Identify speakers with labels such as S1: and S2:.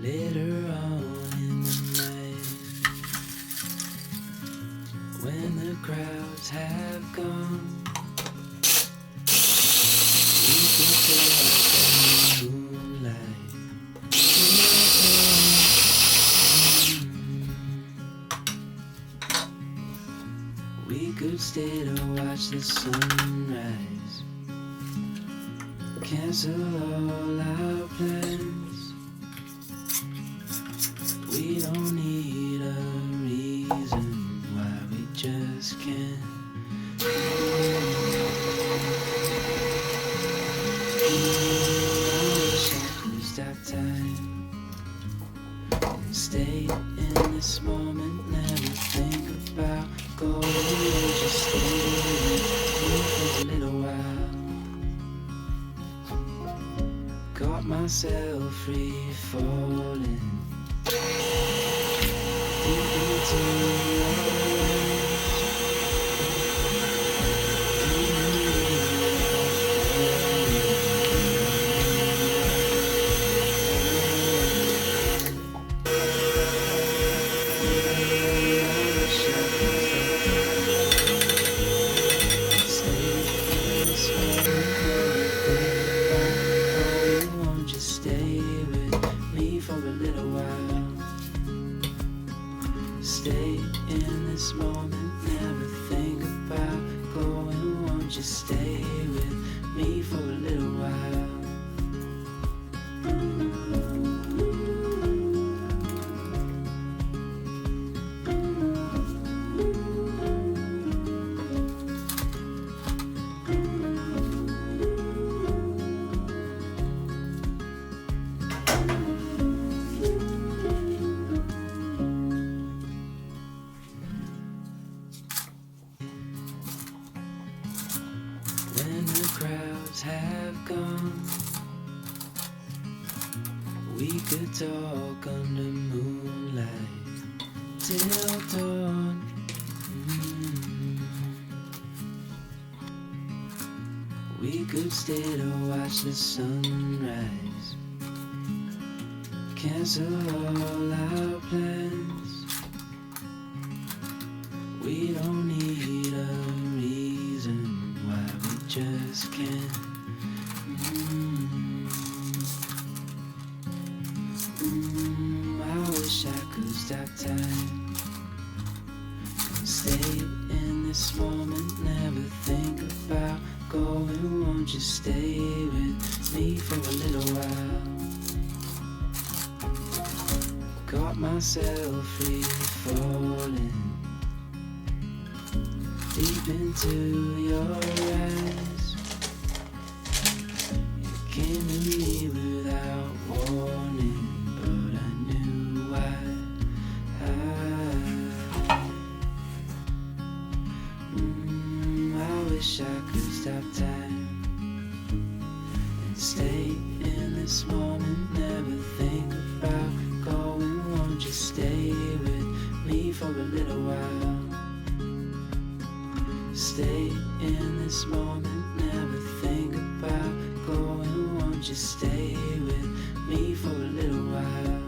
S1: Later on in the night, when the crowds have gone, we can talk in the moonlight. We could stay to watch the sunrise, cancel all our plans. We don't need a reason why we just can't. I wish I could stop time and stay in this moment, never think about going, just stay with me for a little while. Got myself free falling deep into your stay in this moment, never think about going. Won't you stay with me for a little while? When the crowds have gone, we could talk under moonlight till dawn. We could stay to watch the sunrise, cancel all our plans. We don't need a reason why we just can't. I wish I could stop time and stay in this moment, never think about going. Won't you stay with me for a little while? Got myself free falling deep into your eyes. You came to me without warning, but I knew why. I wish I could stop time and stay in this moment, never think about going. Won't you stay with me for a little while? Stay in this moment, never think about going. Won't you stay with me for a little while?